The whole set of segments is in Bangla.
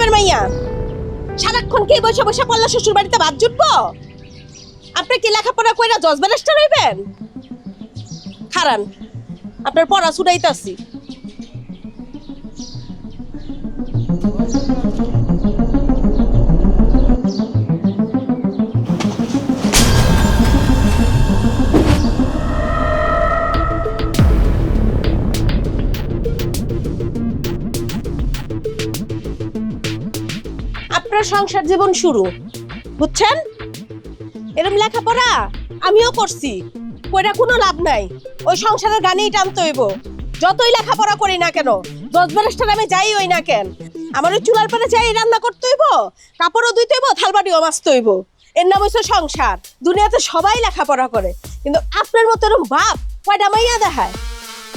গ্রামের মাইয়া সারাক্ষণ কি বসে বসে পড়লে শ্বশুর বাড়িতে ভাত জুটবো? আপনি কি লেখাপড়া কইরা জজ ব্যারিস্টার হইবেন? খারান, আপনার পড়া শুনাইতাছি। আপনার সংসার জীবন শুরু, বুঝছেন? এরকম লেখাপড়া আমিও করছি, কইরা কোনো লাভ নাই। ওই সংসারের গানেই টানতে হইব। যতই লেখাপড়া করি না কেন, জজ ব্যারিস্টার আমি যাই হই না কেন, আমার ওই চুলার পারে যাই রান্না করতে হইব, কাপড়ও ধুইতে হইব, থালবাটিও মাজতে হইব। এর নাম হইছে সংসার। দুনিয়াতে সবাই লেখাপড়া করে, কিন্তু আপনার মতো এরকম বাপ কয়টা মাইয়া দেখায়?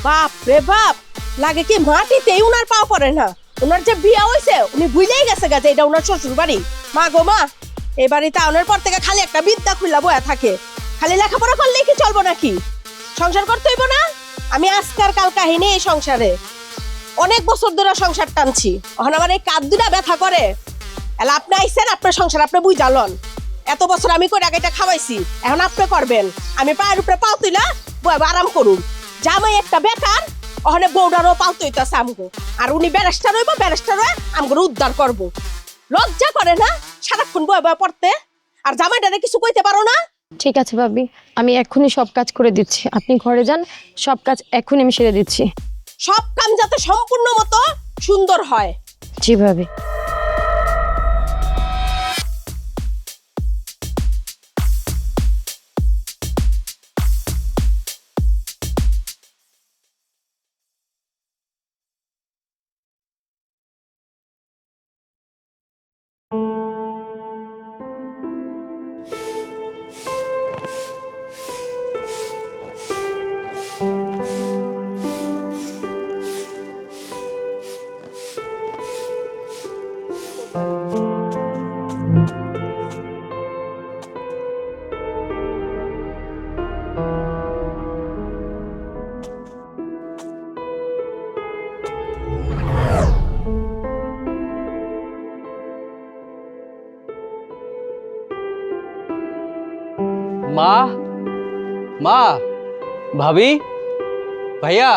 বাপ রে বাপ, লাগে কি মাটিতেই উনার পাও পড়ে না। উনার যে বিয়া হইছে উনি বুঝেই গেছে গেছে এটা উনার শ্বশুর বাড়ি। মা গো মা, এই বাড়িতে আনার পর থেকে খালি একটা বিদ্যা খুললা বয়া থাকে। খালি লেখাপড়া করলেই কি চলবো নাকি? সংসার করতে হইব না? আমি আজকার কাল কাহিনী এই সংসারে অনেক বছর ধরে সংসার টানছি। এখন আমার এই কাঁধ দুটা ব্যথা করে। এলা আপনি আইসেন, আপনার সংসার আপনি বুঝ জ্বালন। এত বছর আমি কই আগে খাওয়াইছি, এখন আপনি করবেন। আমি পায়ের উপরে পাও তুইলা বয়া আরাম করুন। জামাই একটা বেকার, ওখানে বউডারও পালতে হইতাছে আমগো। আর উনি ব্যারিস্টার হইব, ব্যারিস্টার হয়ে আমগো উদ্ধার করবো। লজ্জা করে না সারাক্ষণ বয়া বয়া পড়তে? আর জামাইটারে কিছু কইতে পারো না? ঠিক আছে ভাবি, আমি এখনই সব কাজ করে দিচ্ছি। আপনি ঘরে যান, সব কাজ এখনই আমি সেরে দিচ্ছি। সব কাম যাতে সম্পূর্ণ মতো সুন্দর হয়। জি ভাবি। মা, মা, ভাবি, ভাইয়া,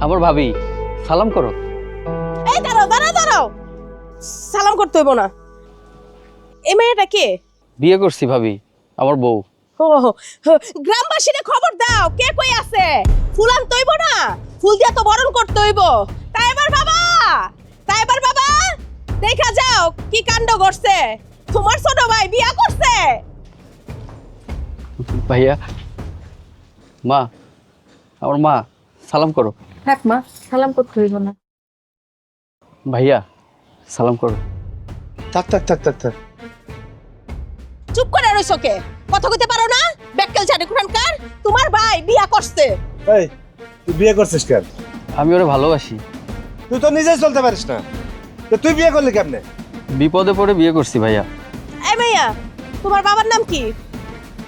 আমার ভাবি সালাম করো। এই দাঁড়াও দাঁড়াও দাঁড়াও, সালাম করতে হইব না। এই মেয়েটা কে? বিয়ে করছি ভাবি, আমার বউ। ও গ্রামবাসীরা খবর দাও, কে কই আছে? ফুল আনতে হইব না? ফুল দিয়া তো বরণ করতে হইব। তাই এবার বাবা, তাই এবার বাবা দেখা যাও কি কাণ্ড করছে। তোমার ছোট ভাই বিয়া করছে। ভাইয়া, মা, আমার মা সালাম করো। থাক মা, সালাম করতে হইব না। ভাইয়া সালাম করো। থাক থাক থাক থাক থাক। চুপ করে রইছো কে? কথা কইতে পারো না? বেক্কেল জানি কুরানকার, তোমার ভাই বিয়া করছে। এই তুই বিয়ে করছিস কেন? আমি ওরে ভালোবাসি। তুই তো নিজেই চলতে পারিস না, তো তুই বিয়ে করলি কেমনে? বিপদে পড়ে বিয়ে করছি ভাইয়া। এই মাইয়া, তোমার বাবার নাম কি?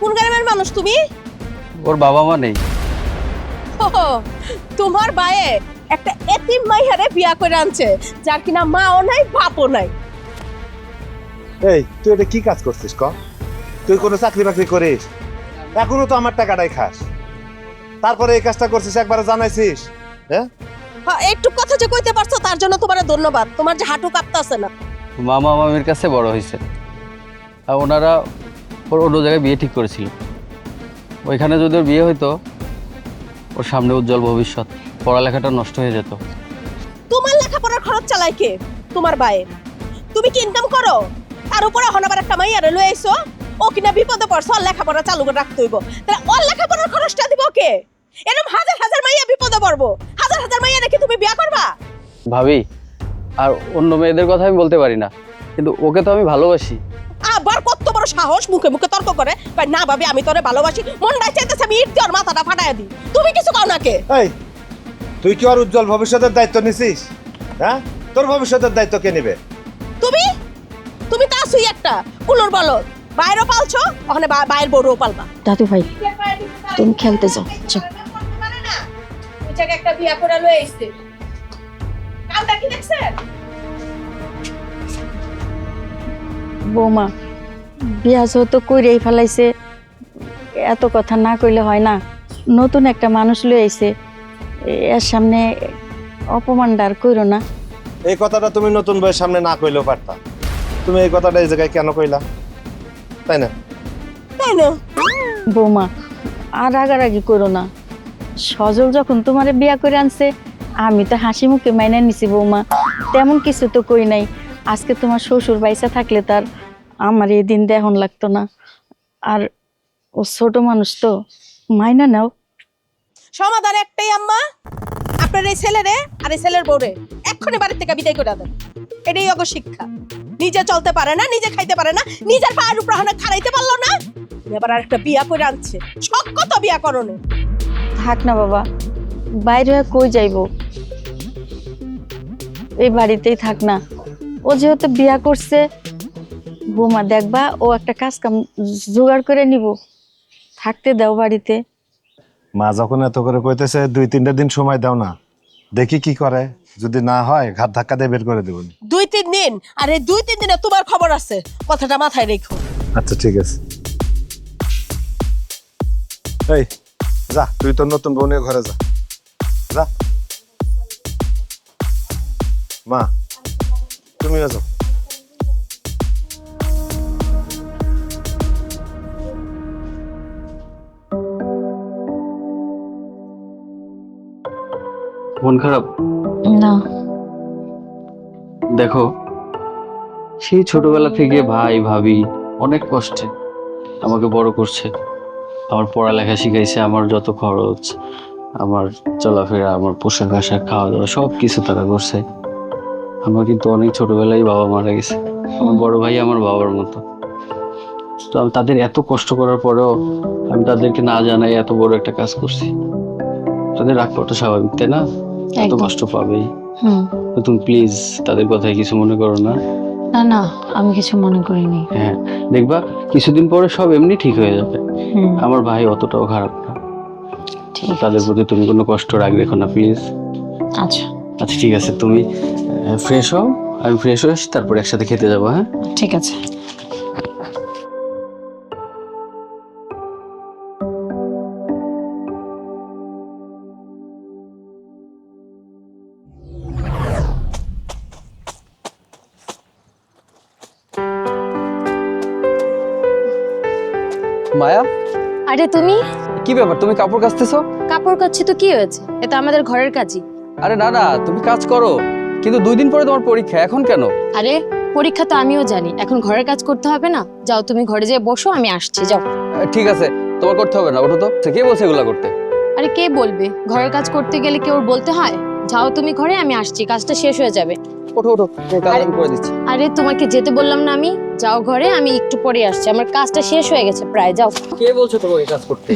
কোন গ্রামের মানুষ তুমি? ওর বাবা মা নেই। ওহো, তোমার ভাইয়ে একটা এতিম মাইয়ারে বিয়া করে আনছে, যার কিনা মাও নাই বাপও নাই। এই তুই এটা কি কাজ করছিস ক? তুই কোনো চাকরি বাকরি করিস? এখনো তো আমার টাকাটাই খাস, তারপরে এই কাজটা করছিস, একবারে জানাইছিস? হ্যাঁ, একটু কথা যে কইতে পারছো তার জন্য তোমার ধন্যবাদ। তোমার যে হাঁটু কাঁপতাছে না। মামা মামির কাছে বড় হয়েছে, আর ওনারা ওর অন্য জায়গায় বিয়ে ঠিক করেছিল। ওইখানে যদি ওর বিয়ে হইতো, ওর সামনে উজ্জ্বল ভবিষ্যৎ, পড়ালেখাটা নষ্ট হয়ে যেত। তোমার লেখাপড়ার খরচ চালায় কে? তোমার ভাইয়ের। তুমি কি ইনকাম করো? তার উপরে এখন আবার একটা মাইয়ারে লয়ে আইছো। ও কিনা বিপদে পড়ছে, ওর লেখাপড়া চালু করে রাখতে হইব। তাহলে ওর লেখাপড়ার খরচটা দিব কে? এরকম হাজার হাজার মাইয়া বিপদে পড়বো, হাজার হাজার মাইয়া রেখে তুমি বিয়া করবা? ভাবি, আর অন্য মেয়েদের কথা আমি বলতে পারি না, কিন্তু ওকে তো আমি ভালোবাসি। আবার কত বড় সাহস, মুখে মুখে তর্ক করে। কই না ভাবি, আমি তোরে ভালোবাসি, মনটাই চাইতেছে আমি ইট দিয়ে ওর মাথাটা ফাটাইয়া দিই। তুমি কিছু কও না কে? এই তুই কি ওর উজ্জ্বল ভবিষ্যতের দায়িত্ব নিছিস? হ্যাঁ, তোর ভবিষ্যতের দায়িত্ব কে নেবে? তুমি তুমি তা সুই একটা কুলোর বলদ। বাইরেও পালছো, ওখানে বাইরের বড়ও পালবা। দাদু ভাই, তুমি খেলতে যাও, যাও। ওই জায়গায় একটা বিয়া করে লয়ে আইছে। কামটা কি দেখছেন? বৌমা বিয়া যেহেতু কইরেই ফেলাইছে, এত কথা না কইলে হয় না। নতুন একটা মানুষ লই আইছে, এর সামনে অপমানটা আর কইরো না। এই কথাটা তুমি নতুন বইয়ের সামনে না কইলেও পারতা। তুমি এই কথাটা এই জায়গায় কেন কইলা, তাই না? তাই না? বৌমা আর রাগারাগি করো না। সজল যখন তোমারে বিয়া করে আনছে, আমি তো হাসি মুখে মাইনা নিছি বৌমা, তেমন কিছু তো কই নাই। আজকে তোমার শ্বশুর বাইসা থাকলে তার আমার এই দিন দেখন লাগতো না। আর ও ছোট মানুষ তো, মাইনা নাও। সমাধান একটাই আম্মা, আপনার এই ছেলেরে আর এই ছেলের বউরে এক্ষুনি বাড়ি থেকে বিদায় করে দেন। এটাই অগ শিক্ষা। নিজে চলতে পারে না, নিজে খাইতে পারে না, নিজের পায়ের উপর খাড়াইতে পারলো না, এবার আর একটা বিয়া করে আনছে। শখ কত বিয়া করণে। থাক না বাবা, বাইরে হয়ে কই যাইব, এই বাড়িতেই থাক না। ও যেহেতু বিয়া করছে, বৌমা দেখবা ও একটা কাজ কাম জোগাড় করে নিব, থাকতে দাও বাড়িতে। মা যখন এত করে কইতেছে 2-3 দিন সময় দাও না, দেখি কি করে। যদি না হয় ঘাট ধাক্কা দিয়ে বের করে দেবো। 2-3 দিন? আর এই 2-3 দিনে তোমার খবর আছে, কথাটা মাথায় রেখো। আচ্ছা ঠিক আছে। এই যা, তুই তোর নতুন বউ নিয়ে ঘরে যা। যা মা, তুমিও যাও। মন খারাপ? না, দেখো, সেই ছোটবেলা থেকে ভাই ভাবি অনেক কষ্টে আমাকে বড় করছে। আমার পড়ালেখা শিখাইছে, আমার যত খরচ, আমার চলাফেরা, আমার পোশাক আশাক, খাওয়া দাওয়া সব কিছু তারা করছে। আমার কিন্তু অনেক ছোটবেলায় বাবা মারা গেছে। আমার বড় ভাই আমার বাবার মতো। তো আমি তাদের এত কষ্ট করার পরেও আমি তাদেরকে না জানাই এত বড় একটা কাজ করছি। তাদের রাগ করাটা স্বাভাবিক, তাই না? এত একদম। কষ্ট পাবেই। হুম, তো তুমি প্লিজ তাদের কথায় কিছু মনে করো না। না না, আমি কিছু মনে করিনি। হ্যাঁ, দেখবা কিছুদিন পরে সব এমনি ঠিক হয়ে যাবে। হুম, আমার ভাই অতটাও খারাপ না। ঠিক তাদের প্রতি তুমি কোনো কষ্ট রাগ রেখো না প্লিজ। আচ্ছা, আচ্ছা ঠিক আছে, তুমি ফ্রেশ হও, আমি ফ্রেশ হয়ে আসি, তারপর একসাথে খেতে যাবো। হ্যাঁ ঠিক আছে। মায়া, আরে তুমি কি ব্যাপার, তুমি কাপড় কাচতেছো? কাপড় কাচ্ছি তো কি হয়েছে, এটা আমাদের ঘরের কাজই। আরে না না, তুমি কাজ করো, কিন্তু 2 দিন পরে তোমার পরীক্ষা, এখন কেন? আরে পরীক্ষা তো আমিও জানি, এখন ঘরের কাজ করতে হবে না? যাও তুমি ঘরে যেয়ে বসো, আমি আসছি, যাও। ঠিক আছে, তোমার করতে হবে না, ওঠো তো। কে বলছে এগুলা করতে? আরে কে বলবে? ঘরের কাজ করতে গেলে কেউ বলতে হয়? যাও তুমি ঘরে, আমি আসছি, কাজটা শেষ হয়ে যাবে। ওঠো ওঠো, তোমার কাজ আমি করে দিচ্ছি। আরে তোমাকে যেতে বললাম না আমি? যাও ঘরে, আমি একটু পরে আসছি, আমার কাজটা শেষ হয়ে গেছে প্রায়, যাও। কে বলছে তোমাকে কাজ করতে?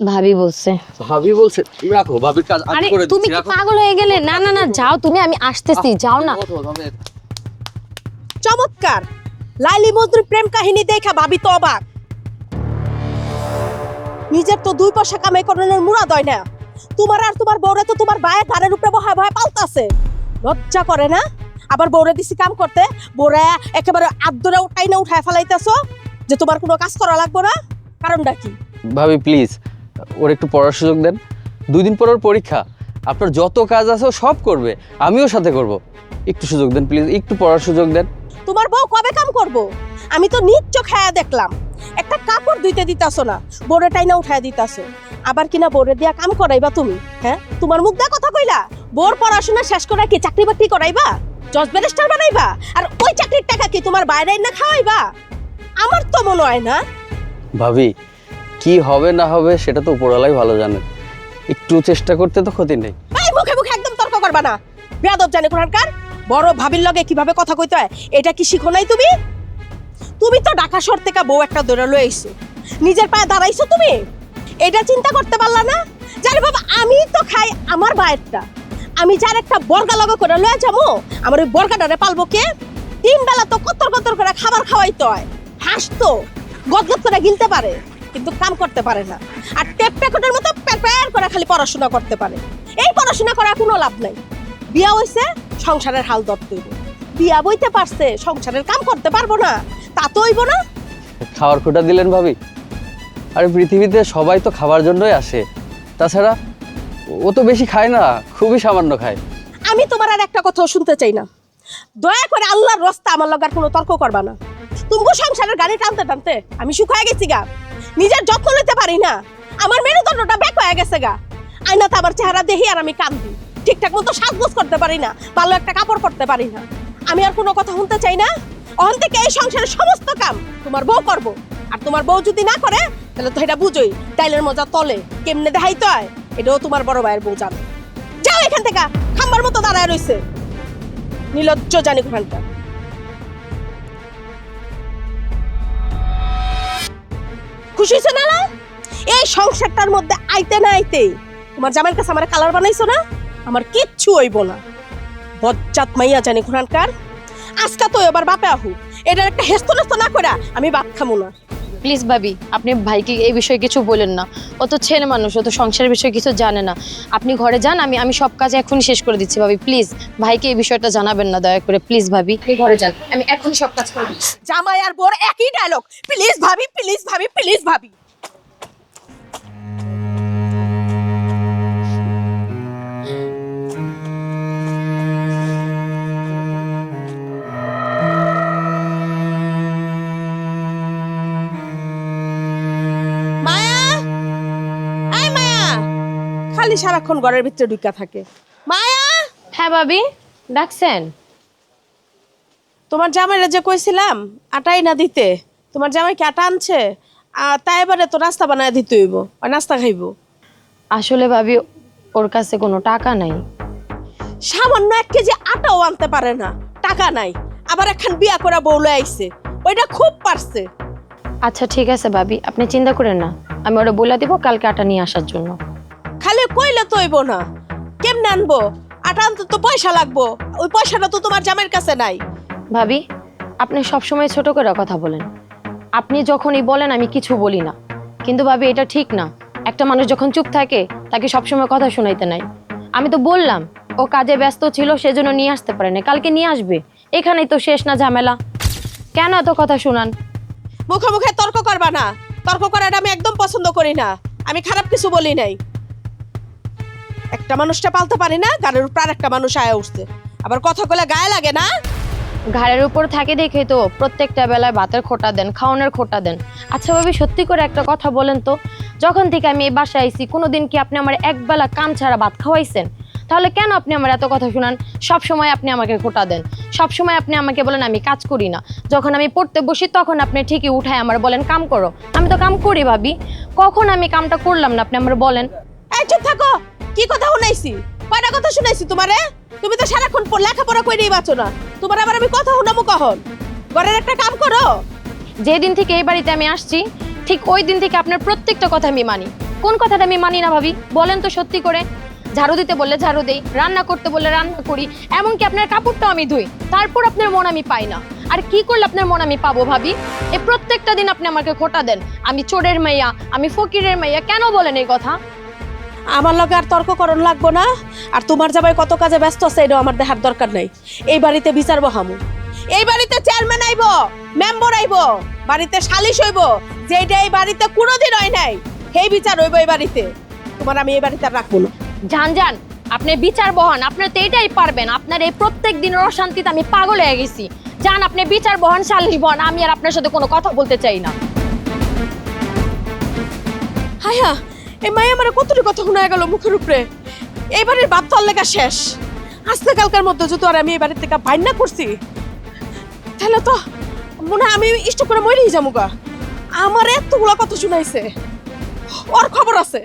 ভাবি বলছে। ভাবি বলছে? তুমি রাখো, ভাবির কাজ আমি আরে করে তুমি দিচ্ছি, কি রাখো। পাগল হয়ে গেলে? না না না, যাও তুমি, আমি আসতেছি, যাও না। ওঠো, ওঠো। চমৎকার! লাইলি মজনুর প্রেম কাহিনী দেখা ভাবি তো অবাক। নিজের তো 2 পয়সা কামাই করানোর মুরাদ হয় না, তোমার আর তোমার বউরে তো তোমার বায়ের ধারের উপরে বহায় বহায় পালতাছে। লজ্জা করে না? আবার বউরে দিছি কাম করতে, বউরে একেবারে আদরে উঠাই না উঠায় ফেলাইতেছো যে তোমার কোনো কাজ করা লাগবে না। কারণটা কি? ভাবি প্লিজ ওর একটু পড়ার সুযোগ দেন। 2 দিন পর ওর পরীক্ষা, আপনার যত কাজ আছে ও সব করবে, আমিও সাথে করব। একটু সুযোগ দেন প্লিজ, একটু পড়ার সুযোগ দেন। তোমার বউ কবে কাম করবো? আমি তো নিজ চোখে দেখলাম, একটা কাপড় ধুইতে দিতাছো না, বউরে টাইনা উঠায় দিতাছো। আবার কিনা বউরে দিয়া কাম করাইবা তুমি? হ্যাঁ, তোমার মুখ দিয়ে কথা কইলা? বউর পড়াশোনা শেষ করে কি চাকরি বাকরি করাইবা? জজ ব্যারিস্টার বানাইবা? আর ওই চাকরির টাকা কি তোমার বাইরে না খাওয়াইবা? আমার তো মনে হয় না। ভাবি কি হবে না হবে সেটা তো উপরওয়ালাই ভালো জানেন, একটু চেষ্টা করতে তো ক্ষতি নেই। এই মুখে মুখে একদম তর্ক করবা না, বেয়াদব জানে কোনখানকার। বড় ভাবির লগে কিভাবে কথা কইতে হয় এটা কি শিখো নাই তুমি? তুমি তো ঢাকা শহর থেকে বউ একটা দৌড়া লয়ে আইছো, নিজের পায়ে দাঁড়াইছো তুমি, এটা চিন্তা করতে পারলা না? জানি বাবা, আমি তো খাই আমার বায়েরটা, আমি যার একটা বর্গা লগে করে লয়ে যাবো, আমার ওই বর্গাটারে পালবো কে? 3 বেলা তো কতর কতর করে খাবার খাওয়াইতে হয়, হাঁস তো গদগদ করে গিলতে পারে, কিন্তু কাম করতে পারে না। আর টেপ প্যাকেটের মতো প্যার করে খালি পড়াশোনা করতে পারে। এই পড়াশোনা করার কোনো লাভ নাই। বিয়া হইছে সংসারের হাল ধরতে হইব। বিয়া বইতে পারছে সংসারের কাম করতে পারবো না, তা তো হইব না। খাওয়ার খোটা দিলেন ভাবি? আরে পৃথিবীতে সবাই তো খাবার জন্যই আসে, তাছাড়া ও তো বেশি খায় না, খুবই সামান্য খায়। আমি তোমার আর একটা কথাও শুনতে চাই না। দয়া করে আল্লাহর রাস্তা আমার লগার কোনো তর্ক করবা না। তুমগো সংসারের গাড়ি টানতে টানতে আমি শুকায় গেছি গা। নিজের যত্ন নিতে পারি না, আমার মেরুদণ্ডটা ব্যাক হয়ে গেছে গা। আয়নাতে আমার চেহারা দেখি আর আমি কান্দি। ঠিকঠাক মতো সাজগোজ করতে পারি না, ভালো একটা কাপড় পরতে পারি না। আমি আর কোনো কথা শুনতে চাই না। অহন থেকে এই সংসারের সমস্ত কাম তোমার বউ করবো। আর তোমার বউ যদি না করে তাহলে তো এটা বুঝোই ডাইলের মজা তলে কেমনে দেখাইতে হয়, এটাও তোমার বড় ভাইয়ের বউ জানে। যাও এখান থেকে, খাম্বার মতো দাঁড়ায় রইছে নির্লজ্জ জানি ঘন্টা। খুশি হয়েছে না? এই সংসারটার মধ্যে আইতে না আইতেই তোমার জামাইয়ের কাছে আমার কালার বানাইছো না, আমার কিচ্ছু হইব না। বজ্জাত মাইয়া জানি ঘুরানকার। আজকা তো এবার বাপে আহু, এটার একটা হেস্ত নেস্ত না করে আমি বাপ খামু না। প্লিজ ভাবি, আপনি ভাইকে এই বিষয়ে কিছু বলেন না। ও তো ছেলে মানুষ, ও তো সংসারের বিষয়ে কিছু জানে না। আপনি ঘরে যান, আমি সব কাজ এখনই শেষ করে দিচ্ছি। ভাবি প্লিজ ভাইকে এই বিষয়টা জানাবেন না দয়া করে, প্লিজ ভাবি। আপনি ঘরে যান, আমি এখনই সব কাজ করে দিচ্ছি। জামাই আর বোর একই ডায়লগ, প্লিজ ভাবি, প্লিজ ভাবি, প্লিজ ভাবি। মায়া, আয় মায়া, খালি সারাক্ষণ ঘরের ভিতরে ঢুকা থাকে। মায়া, হ্যাঁ ভাবি, ডাকছেন? তোমার জামাইরা যে কইছিলাম আটাই না দিতে, তোমার জামাই কি আটা আনছে? তাই এবারে তো নাস্তা বানায় দিতে হইব, আর নাস্তা খাইব। আসলে ভাবি ওর কাছে কোনো টাকা নাই। সামান্য 1 কেজি আটাও আনতে পারে না, টাকা নাই। আবার এখন বিয়া করে বউলে আইছে, ওইটা খুব পারছে। আচ্ছা ঠিক আছে ভাবি, আপনি চিন্তা করেন না, আমি ওরা বলে দিব কালকে আটা নিয়ে আসার জন্য। খালি কইলে তো হইব না, কেমনে আনবো? আটা আনতে তো পয়সা লাগবো, ওই পয়সাটা তো তোমার জামাইয়ের কাছে নাই। ভাবি আপনি সবসময় ছোট করে কথা বলেন। আপনি যখনই বলেন আমি কিছু বলি না, কিন্তু ভাবি এটা ঠিক না। একটা মানুষ যখন চুপ থাকে তাকে সবসময় কথা শোনাইতে নাই। আমি তো বললাম ও কাজে ব্যস্ত ছিল সেজন্য নিয়ে আসতে পারে না, কালকে নিয়ে আসবে। এখানেই তো শেষ না ঝামেলা, কেন এত কথা শোনান? মুখে মুখে তর্ক করবা না, তর্ক করাটা আমি একদম পছন্দ করি না। আমি খারাপ কিছু বলি নাই। একটা মানুষটা পালতে পারি না, গাড়ির উপর আর একটা মানুষ আয়া উঠছে, আবার কথা বলে গায়ে লাগে না। ঘাড়ের উপর থাকে দেখে তো প্রত্যেকটা বেলায় ভাতের খোটা দেন, খাওয়ানোর খোটা দেন। আচ্ছা ভাবি সত্যি করে একটা কথা বলেন তো, যখন থেকে আমি এই বাসায় আইছি কোনোদিন কি আপনি আমার একবেলা কাম ছাড়া ভাত খাওয়াইছেন? তাহলে কেন আপনি আমার এত কথা শুনান? সব সময় আপনি আমাকে খোটা দেন, সব সময় আপনি আমাকে বলেন আমি কাজ করি না। যখন আমি পড়তে বসি তখন আপনি ঠিকই উঠায় আমার বলেন কাম করো। আমি তো কাম করি ভাবি, কখন আমি কামটা করলাম না আপনি আমার বলেন? এই চুপ থাকো, কি কথা শুনাইছি? কয়টা কথা শুনাইছি তোমারে? তুমি তো সারাক্ষণ লেখাপড়া কইরেই বাঁচো না, তোমার আবার আমি কথা শুনাবো কখন? ঘরের একটা কাম করো। যেদিন থেকে এই বাড়িতে আমি আসছি ঠিক ওই দিন থেকে আপনার প্রত্যেকটা কথা আমি মানি। কোন কথাটা আমি মানি না ভাবি বলেন তো সত্যি করে? ঝাড়ু দিতে বললে ঝাড়ু দেই, রান্না করতে বললে রান্না করি, এমনকি আপনার কাপড়টাও আমি ধুই। তারপর আপনার মন আমি পাই না। আর কি করলে আপনার মন আমি পাবো ভাবি? এই প্রত্যেকটা দিন আপনি আমাকে খোটা দেন, আমি চোরের মাইয়া, আমি ফকিরের মাইয়া। কেন বলেন এই কথা? আমার লগে আর তর্ক করণ লাগবো না। আর তোমার জামাই কত কাজে ব্যস্ত আছে এটাও আমার দেখার দরকার নাই। এই বাড়িতে বিচার বহামু, এই বাড়িতে চেয়ারম্যান আইব, মেম্বার আইব, বাড়িতে সালিশ হইব, যেটা এই বাড়িতে কোনোদিন হয় নাই সেই বিচার হইব এই বাড়িতে। তোমার আমি এই বাড়িতে আর রাখবো না। যান যান, আপনি বিচার বহান, আপনার তো এটাই পারবেন। আপনার এই প্রত্যেক দিনের অশান্তিতে আমি পাগল হয়ে গেছি। যান আপনি বিচার বহান, সালিশ বহান, আমি আর আপনার সাথে কোনো কথা বলতে চাই না। হায়া, এই মাই আমার কতটি কথা শোনা গেল মুখের উপরে। এই বাড়ির বাপ তো লেখা শেষ। আজকে কালকার মধ্যে যদি আর আমি এই বাড়ির থেকে বাইনা করছি তাহলে তো মনে হয় আমি ইষ্ট করে মরেই যাবো গা। আমার এতগুলো কথা শুনাইছে, ওর খবর আছে,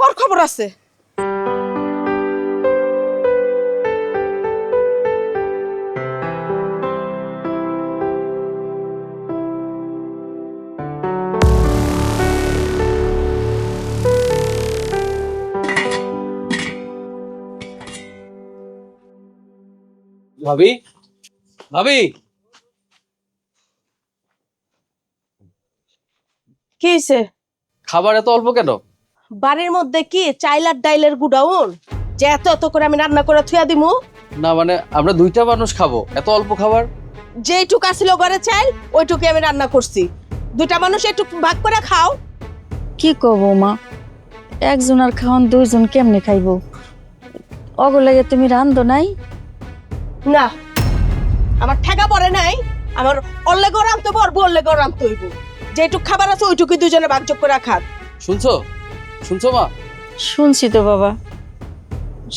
ওর খবর আছে। ভাবি, ভাবি, কি হয়েছে? খাবার এত অল্প কেন? বাড়ির মধ্যে কি চাইল আর ডাইলের গুডাউন যে এত এত করে আমি রান্না করে থুয়া দিমু? না মানে আমরা 2টা মানুষ খাবো, এত অল্প খাবার? যেইটুক আসিল ঘরে চাইল ওইটুকু আমি রান্না করছি। 2টা মানুষ একটু ভাগ করে খাও। কি কব মা, একজন আর খাওয়ান 2জন কেমনে খাইব? অগো লাগে তুমি রান্ধো নাই? না, আমার ঠেকা পড়ে নাই। আমার অল্লে গড় আনতে পারবো, অল্লে গড় আনতে হইব। যেটুক খাবার আছে ওইটুকু 2জনে ভাগযোগ করে খাক। শুনছো শুনছো মা? শুনছি তো বাবা,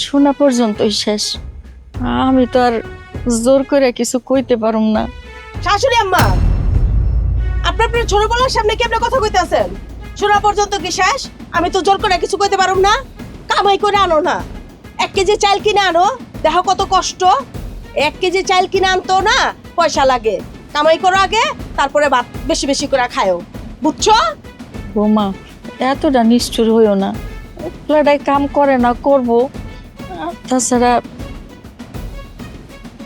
শোনা পর্যন্তই শেষ। আমি তো আর জোর করে কিছু কইতে পারুম না। শাশুড়ি আম্মা, আপনার ছোট বলার সামনে কেমনে কথা কইতাছেন? শোনা পর্যন্ত কি শেষ? আমি তো জোর করে কিছু কইতে পারুম না। কামাই করে আনো না, 1 কেজি চাল কিনে আনো। দেখো কত কষ্ট। 1 কেজি চাল কিনে আনতো না পয়সা লাগে। কামাই করো আগে, তারপরে ভাত বেশি বেশি করে খায়ও, বুঝছো? বৌমা এতটা নিষ্ঠুর হইও না, পোলাটাই কাম করে না, করবো। তাছাড়া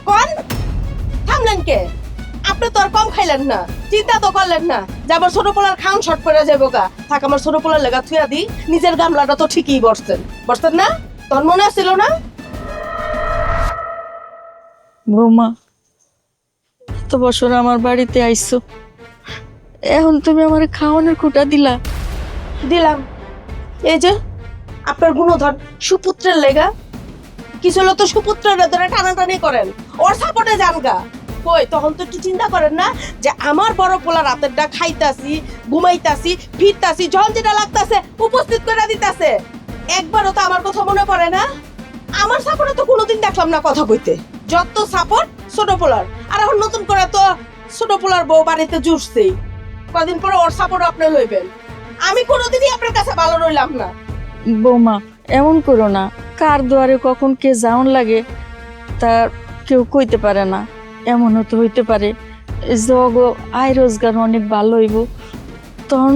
কোন থামলেন কে? আপনি তো আর কম খাইলেন না, চিন্তা তো করলেন না যে আমার ছোট পোলার খাউন শর্ট করে যাবো গা। থাক, আমার ছোট পোলার লেগা থুয়া দি। নিজের গামলাটা তো ঠিকই বসতেন না? তখন মনে আসছিল না? বৌমা এত বছর আমার বাড়িতে আইছো, এখন তুমি আমার খাওয়ানোর খুঁটা দিলা। দিলাম। এই যে আপনার গুণধর সুপুত্রের লেগা। কিছু লোক তো সুপুত্রের ধরে টানাটানি করেন, ওর সাপোর্টে যান গা। কই তখন তো একটু চিন্তা করেন না যে আমার বড় পোলা রাতের ডা খাইতাছি, ঘুমাইতাছি, ফিরতাছি, যখন যেটা লাগতাছে উপস্থিত করে দিতাছে। একবারও তো আমার কথা মনে পড়ে না? আমার সাপোর্টে তো কোনোদিন দেখলাম না কথা কইতে। যত সাপোর্ট ছোট পোলার। আর এখন নতুন করে তো ছোট পোলার বউ বাড়িতে জুড়ছেই। কদিন পরে ওর সাপোর্ট আপনি লইবেন। আমি কোনোদিনই আপনার কাছে ভালো রইলাম না। বৌমা এমন করো না, কার দুয়ারে কখন কে যাওন লাগে তা কেউ কইতে পারে না। এমনও তো হইতে পারে জগ আয় রোজগার অনেক ভালো হইব, তখন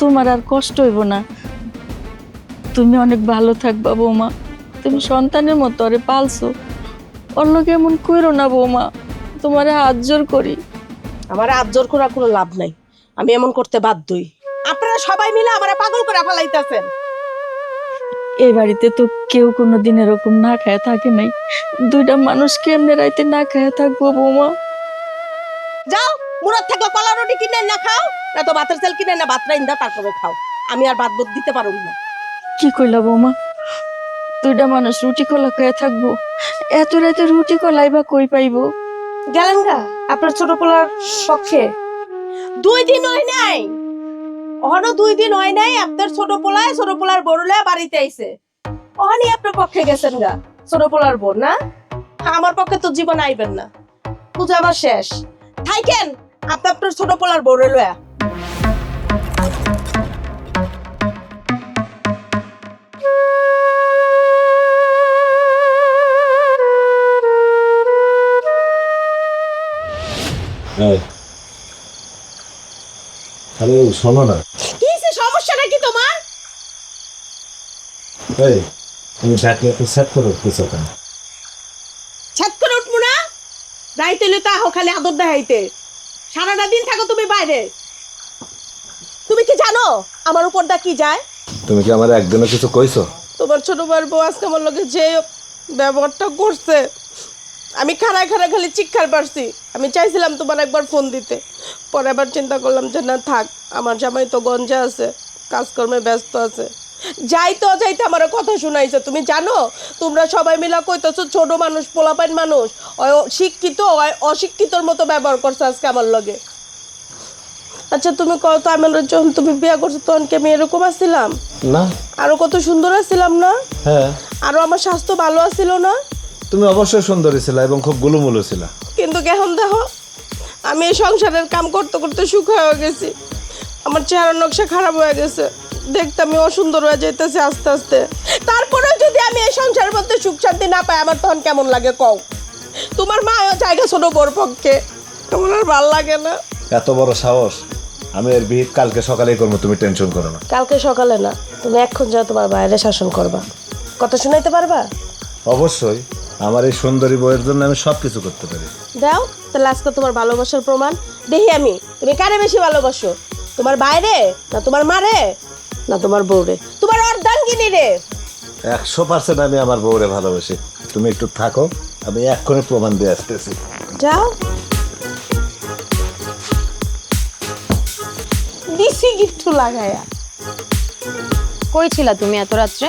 তোমার আর কষ্ট হইব না। তুমি অনেক ভালো থাকবা বৌমা, তুমি সন্তানের মতো আরে পালছো। অন্যকে এমন করো না বৌমা, তোমারে হাত জোর করি। আমার হাত জোর করার কোনো লাভ নাই, আমি এমন করতে বাধ্যই। আপনারা সবাই মিলে আমারে পাগল করে ফেলাইতেছেন। এই বাড়িতে তো কেউ কোনোদিন এরকম না খায় থাকে নাই। 2টা মানুষ কেমনে রাইতে না খায় থাকবো বৌমা? যাও, মুরাদ থাকলে কলা রুটি কিনে না খাও, না তো ভাতের চাল কিনে না ভাত রাইন্দা তারপরে খাও। আমি আর ভাত দিতে পারুম না। কি কইলা বৌমা? 2টা মানুষ রুটি কলা খায় থাকবো? এত রাতে রুটি কলাই বা কই পাইবো? গেলেন গা আপনার ছোট পোলার পক্ষে? 2 দিন হয় নাই, অহনো 2 দিন হয় নাই। আপনার ছোট পোলার বড়লে বাড়িতে আইছে, অহনি আপনার পক্ষে গেছেন গা ছোট পোলার বোন না? আমার পক্ষে তো জীবন আইবেন না, পূজা আমার শেষ। থাইকেন আপনার ছোট পোলার বড় লয়া। আরে শোনো না, কিসে সমস্যাটা কি তোমার? এই তুমি ব্যাগটা একটু সেট করো কিছু কেন? ছাদ করে উঠবো না? রাইতে লই তাহো খালি আদর দেখাইতে। সারাটা দিন থাকো তুমি বাইরে। তুমি কি জানো আমার উপর দা কি যায়? তুমি কি আমার একদিনও কিছু কইছো? তোমার ছোট ভাইয়ের বউ আজকে আমার লগে যে ব্যবহারটা করছে, আমি খাড়ায় খালি চিৎকার পারছি। আমি চাইছিলাম তোমার একবার ফোন দিতে, পরে আবার চিন্তা করলাম যে না থাক, আমার জামাই তো গঞ্জে আছে, কাজকর্মে ব্যস্ত আছে। যাইতে আমার কথা শুনাইছে। তুমি জানো তোমরা সবাই মিলা কইতেছো ছোট মানুষ, পোলাপাইন মানুষ, শিক্ষিত অশিক্ষিতর মতো ব্যবহার করছে আজকে আমার লগে। আচ্ছা তুমি কত, আমি যখন তুমি বিয়ে করছো তখন কি আমি এরকম আসছিলাম? না। আরো কত সুন্দর আসছিলাম না? হ্যাঁ। আরো আমার স্বাস্থ্য ভালো আছিল না? তুমি অবশ্যই সুন্দরী ছিল এবং খুব গুলুমুলু ছিল। কিন্তু এখন দেখো আমি এই সংসারের কাম করতে করতে সুখ হয়ে গেছি। আমার চেহারার নকশা খারাপ হয়ে গেছে, দেখতে আমি অসুন্দর হয়ে যাইতেছে আস্তে আস্তে। তারপরেও যদি আমি এই সংসারের মধ্যে সুখ শান্তি না পাই আমার তখন কেমন লাগে কও? তোমার মাও জায়গা ছোট বড় পক্ষে, তোমার আর ভাল লাগে না? এত বড় সাহস! আমি এর বিহিত কালকে সকালেই করবো, তুমি টেনশন করো না। কালকে সকালে না, তুমি এখন যাও তোমার বাইরে শাসন করবা। কথা শুনাইতে পারবা? অবশ্যই, আমার এই সুন্দরী বউয়ের জন্য আমি সব কিছু করতে পারি। দাও তাহলে আজকে তোমার ভালোবাসার প্রমাণ দেখি আমি। তুমি কারে বেশি ভালোবাসো, তোমার বাইরে না তোমার মারে না তোমার বউরে, তোমার অর্ধাঙ্গিনী রে। 100% আমি আমার বউরে ভালোবাসি। তুমি একটু থাকো, আমি এক্ষুনি প্রমাণ দিয়ে আসতেছি। যাও। দিছি গিট্টু লাগায়া। কই ছিলা তুমি এত রাত্রে?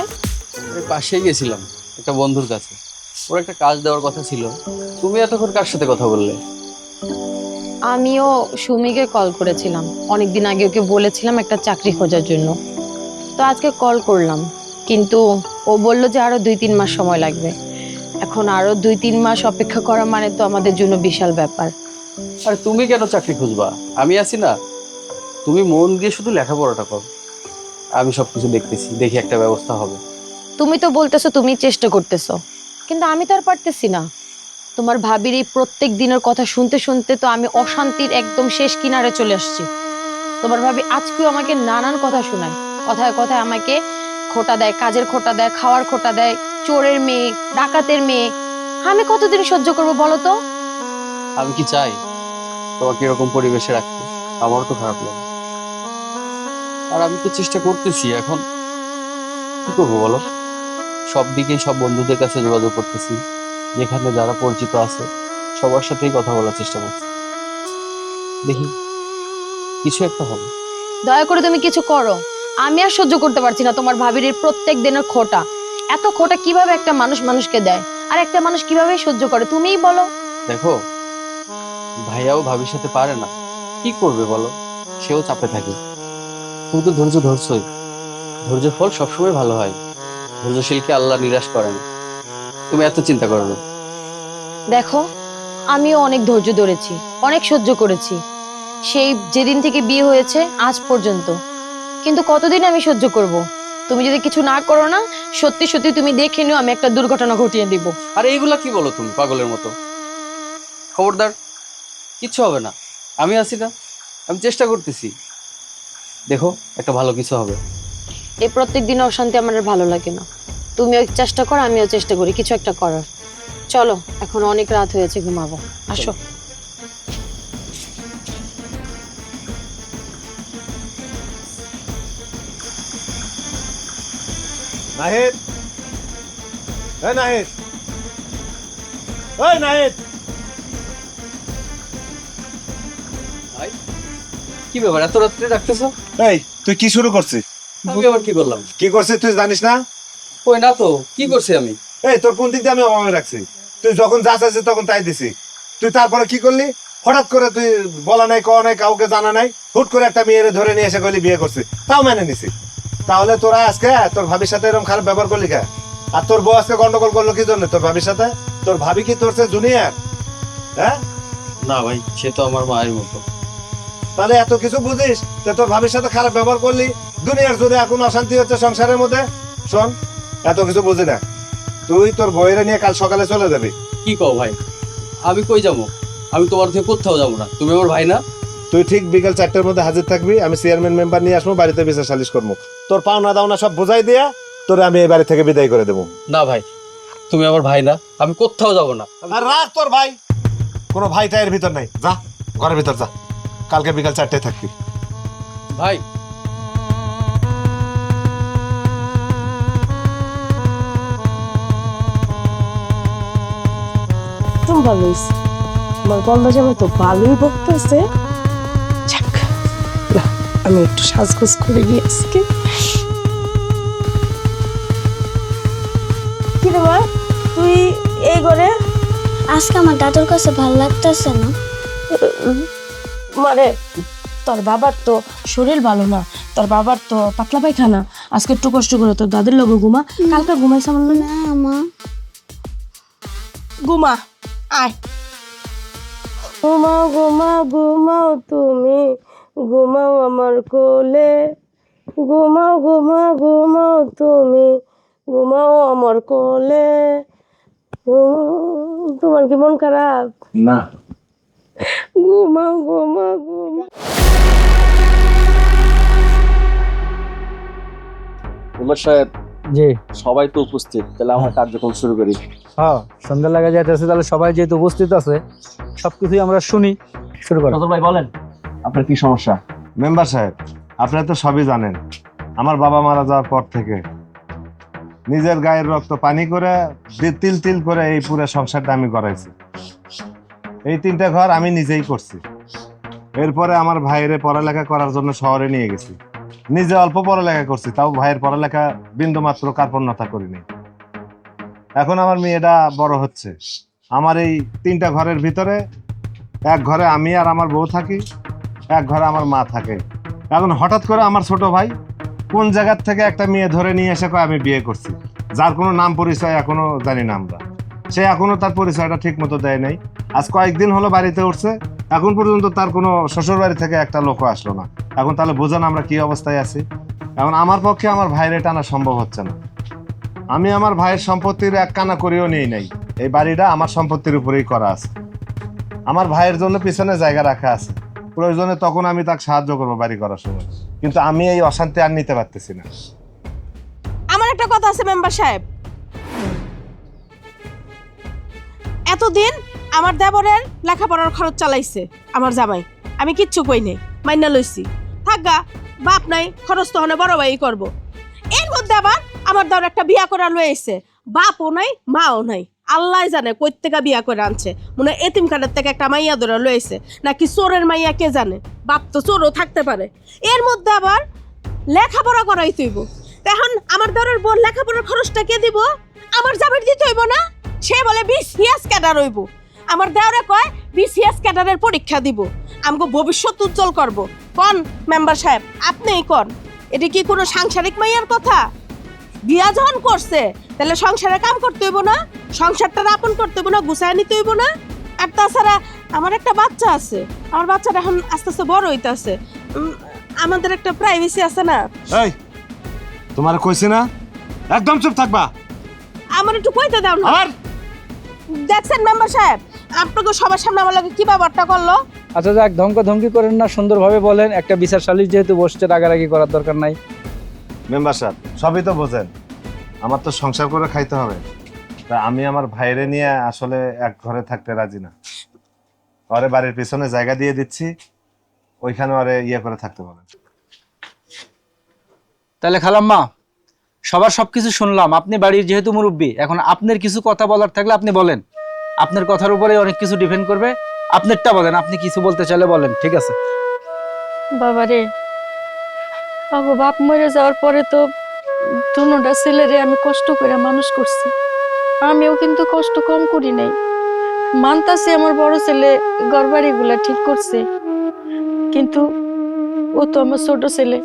ওই পাশেই গেছিলাম একটা বন্ধুর কাছে, ওর একটা কাজ দেওয়ার কথা ছিল। তুমি এতক্ষণ কার সাথে কথা বললে? আমিও সুমিকে কল করেছিলাম, অনেকদিন আগে ওকে বলেছিলাম একটা চাকরি খোঁজার জন্য। তো আজকে কল করলাম, কিন্তু ও বলল যে আরো 2-3 মাস সময় লাগবে। এখন আরো 2-3 মাস অপেক্ষা করা মানে তো আমাদের জন্য বিশাল ব্যাপার। আর তুমি কেন চাকরি খুঁজবা? আমি আছি না। তুমি মন দিয়ে শুধু লেখাপড়াটা করো, আমি সবকিছু দেখতেছি, দেখি একটা ব্যবস্থা হবে। তুমি তো বলতেছো তুমি চেষ্টা করতেছো, কিন্তু আমি তো আর পারতেছি না। তোমার ভাবির এই প্রত্যেক দিনের কথা শুনতে শুনতে তো আমি অশান্তির একদম শেষ কিনারে চলে আসছি। তোমার ভাবি আজকেও আমাকে নানান কথা শোনায়, কথায় কথায় আমাকে খোটা দেয়, কাজের খোটা দেয়, খাওয়ার খোটা দেয়, চোরের মেয়ে, ডাকাতের মেয়ে। আমি কতদিন সহ্য করবো বলো তো? আমি কি চাই তোমাকে এরকম পরিবেশে রাখতে? আমারও তো খারাপ লাগে। আর আমি তো চেষ্টা করতেছি, এখন কি করবো বলো? সব দিকেই সব বন্ধুদের কাছে যোগাযোগ করতেছি, যেখানে যারা পরিচিত আছে সবার সাথেই কথা বলার চেষ্টা করছি। দেখি কিছু একটা হবে। দয়া করে তুমি কিছু করো। আমি আর সহ্য করতে পারছি না তোমার ভাবির এই প্রত্যেক দিনের খোটা। এত খোটা কিভাবে একটা মানুষ মানুষকে দেয়, আর একটা মানুষ কিভাবে সহ্য করে তুমিই বলো। দেখো, ভাইয়াও ভাবির সাথে পারে না, কি করবে বলো? সেও চাপে থাকে। তুমি তো ধৈর্য ধরছই, ধৈর্যের ফল সবসময় ভালো হয়। ধৈর্যশীলকে আল্লাহ নিরাশ করে না। তুমি এত চিন্তা করো না। দেখো, আমিও অনেক ধৈর্য ধরেছি, অনেক সহ্য করেছি, সেই যেদিন থেকে বিয়ে হয়েছে আজ পর্যন্ত। কিন্তু কতদিন আমি সহ্য করব? তুমি যদি কিছু না করো না, সত্যি সত্যি তুমি দেখে নিও আমি একটা দুর্ঘটনা ঘটিয়ে দিব। আর এইগুলা কি বলো তুমি পাগলের মতো? খবরদার, কিচ্ছু হবে না। আমি আছি না, আমি চেষ্টা করতেছি। দেখো, একটা ভালো কিছু হবে। এই প্রত্যেক দিন অশান্তি আমার আর ভালো লাগে না। তুমিও চেষ্টা করো, আমিও চেষ্টা করি কিছু একটা করার। চলো, এখন অনেক রাত হয়েছে, ঘুমাবো। আসো। নাহিদ, এই নাহিদ, ওই নাহিদ। ভাই, কি ব্যাপার এত রাত্রে ডাকতেছো? এই তুই কি শুরু করছিস? আমি আবার কি করলাম? কি করছিস তুই জানিস না? ওই না তো, কি করছি আমি? এই তোর কোন দিক দিয়ে আমি অভাবে রাখছি? তুই যখন যা চাইছিস তখন তাই দিছি। তুই তারপরে কি করলি? হঠাৎ করে তুই বলা নাই, কওয়া নাই, কাউকে জানা নাই, হুট করে একটা মেয়েরে ধরে নিয়ে এসে কইলি বিয়ে করছি, তাও মেনে নিছি। তাহলে তোরা আজকে তোর ভাবির সাথে এরকম খারাপ ব্যবহার করলি কে? আর তোর বউ আজকে গন্ডগোল করলো কি জন্য তোর ভাবির সাথে? তোর ভাবি কি তোর চেয়ে জুনিয়র? হ্যাঁ? না ভাই, সে তো আমার মায়ের মতো। তাহলে এত কিছু বুঝিস যে তোর ভাবির সাথে খারাপ ব্যবহার করলি, দুনিয়ার জুড়ে এখন অশান্তি হচ্ছে সংসারের মধ্যে। শোন, এত কিছু বুঝি না, তুই তোর বইয়েরা নিয়ে কাল সকালে চলে যাবি। কি কও ভাই? আমি কই যাবো? আমি তোমার থেকে কোথাও যাবো না। তুমি আমার ভাই না? তুই ঠিক বিকেল 4টার মধ্যে হাজির থাকবি। আমি চেয়ারম্যান মেম্বার নিয়ে আসবো, বাড়িতে বিচার সালিশ করবো। তোর পাওনা দাওনা সব বোঝাই দিয়া তোরে আমি এই বাড়ি থেকে বিদায় করে দেবো। না ভাই, তুমি আমার ভাই না, আমি কোথাও যাবো না। আর রাখ তোর ভাই, কোনো ভাইটা এর ভিতর নাই। যা ঘরের ভিতর যা, কালকে বিকাল 4টায় থাকবি। ভাই, তুমি ভালো হয়েছে, আমার গন্ধ জামাই তো ভালোই বকতেছে। যাক, না, আমি একটু সাজগোজ করে গিয়ে আজকে। কি রে মা, তুই এই ঘরে? আজকে আমার দাদুর কাছে ভালো লাগতেছে না। মানে তোর বাবার তো শরীর ভালো না, তোর বাবার তো পাতলা পায়খানা। আজকে একটু কষ্ট করে তোর দাদির লগে ঘুমা, কালকে ঘুমাইছে আমার লগে। না মা, ঘুমা, আয়। ঘুমাও ঘুমাও ঘুমাও তুমি, ঘুমাও আমার কোলে, ঘুমাও ঘুমাও ঘুমাও তুমি, ঘুমাও আমার কোলে। তোমার কি মন খারাপ? না, ঘুমাও ঘুমাও ঘুমাও। উমর সাহেব, জি সবাই তো উপস্থিত, তাহলে আমার কার্যক্রম শুরু করি। হ্যাঁ, সন্ধ্যা লাগা যাইতেছে, তাহলে সবাই যেহেতু উপস্থিত আছে সবকিছুই আমরা শুনি, শুরু করো। ভাই বলেন, আপনার কি সমস্যা? মেম্বার সাহেব, আপনারা তো সবই জানেন, আমার বাবা মারা যাওয়ার পর থেকে নিজের গায়ের রক্ত পানি করে তিল তিল করে এই পুরো সংসারটা আমি গড়াইছি। এই 3টা ঘর আমি নিজেই করছি। এরপরে আমার ভাইয়ের পড়ালেখা করার জন্য শহরে নিয়ে গেছি। নিজে অল্প পড়ালেখা করছি, তাও ভাইয়ের পড়ালেখা বিন্দুমাত্র কার্পণ্যতা করিনি। এখন আমার মেয়েটা বড় হচ্ছে। আমার এই 3টা ঘরের ভিতরে এক ঘরে আমি আর আমার বউ থাকি, এক ঘরে আমার মা থাকে। এখন হঠাৎ করে আমার ছোট ভাই কোন জায়গার থেকে একটা মেয়ে ধরে নিয়ে এসে কয় আমি বিয়ে করছি, যার কোনো নাম পরিচয় এখনো জানি না আমরা। সে এখনো তার পরিচয়টা ঠিক মতো দেয় নাই। আজ কয়েকদিন হলো বাড়িতে উঠছে, এখন পর্যন্ত তার কোনো শ্বশুর বাড়ি থেকে একটা লোকও আসলো না। এখন তাহলে বোঝান আমরা কি অবস্থায় আছি। এখন আমার পক্ষে আমার ভাইয়ের টানা সম্ভব হচ্ছে না। আমি আমার ভাইয়ের সম্পত্তির এক কানা করেও নিই নাই। এই বাড়িটা আমার সম্পত্তির উপরেই করা আছে। আমার ভাইয়ের জন্য পিছনে জায়গা রাখা আছে, প্রয়োজনে তখন আমি তাকে সাহায্য করবো বাড়ি করার সময়। কিন্তু আমি এই অশান্তি আর নিতে পারতেছি না। আমার একটা কথা আছে মেম্বার সাহেব, এতদিন আমার দেবরের লেখাপড়ার খরচ চালাইছে আমার জামাই, আমি কিচ্ছু কই নাই, মাইনা লইছি। থাকগা, বাপ নাই, খরচ তো হনে বড় ভাই করবো। এর মধ্যে আবার আমার দেওর একটা বিয়া করা লয়েছে, বাপও নাই মাও নাই, আল্লাহ জানে কই থেকে বিয়া করে আনছে। মনে হয় এতিমখানার থেকে একটা মাইয়া ধরে লয়েছে, নাকি চোরের মাইয়া কে জানে, বাপ তো চোরও থাকতে পারে। এর মধ্যে আবার লেখাপড়া করাই তৈব। এখন আমার দেওরের বোন লেখাপড়ার খরচটা কে দিব? আমার জামাই দিতে হইব না? সে বলে বিসিএস ক্যাডার হইব। আমার দেওরে কয় বিসিএস ক্যাডারের পরীক্ষা দিব, আমাকে ভবিষ্যৎ উজ্জ্বল করব। কোন মেম্বার সাহেব, আপনিই কোন, এটা কি কোনো সাংসারিক মাইয়ার কথা? বিয়া যখন করছে তাহলে সংসারে কাম করতে হইব না? সংসারটা আপন করতে হইব না? গুছায় নিতে হইব না? আর তাছাড়া আমার একটা বাচ্চা আছে, আমার বাচ্চাটা এখন আস্তে আস্তে বড় হইতাছে, আমাদের একটা প্রাইভেসি আছে না? এই, তোমার কইছি না একদম চুপ থাকবা। আমার একটু কইতে দাও না। আর দেখছেন মেম্বার সাহেব, আপনাকে সবার সামনে আমার লাগে কি ব্যাপারটা করলো? আচ্ছা যাক, ধমকি করেন না, সুন্দরভাবে বলেন। একটা বিচার সালিশ যেহেতু বসছে, রাগারাগি করার দরকার নাই। মেম্বার সাহেব, সবই তো বোঝেন, আমার তো সংসার করে খাইতে হবে। তা আমি আমার ভাইরে নিয়ে আসলে এক ঘরে থাকতে রাজি না। ওরে বাড়ির পিছনে জায়গা দিয়ে দিচ্ছি, ওইখানে ওরে ইয়ে করে থাকতে বলেন। তাহলে খালাম্মা, সবার সবকিছু শুনলাম। আপনি বাড়ির যেহেতু মুরব্বী, এখন আপনার কিছু কথা বলার থাকলে আপনি বলেন। আপনার কথার উপরে অনেক কিছু ডিপেন্ড করবে। আপনারটা বলেন, আপনি কিছু বলতে চাইলে বলেন। ঠিক আছে বাবারে, আগো বাপ মরে যাওয়ার পরে তো দুনোটা ছেলেরে আমি কষ্ট করে মানুষ করছি। আমিও কিন্তু কষ্ট কম করি নাই। মানতাছি আমার বড় ছেলে ঘরবাড়িগুলা ঠিক করছে, কিন্তু ও তো আমার ছোট ছেলে,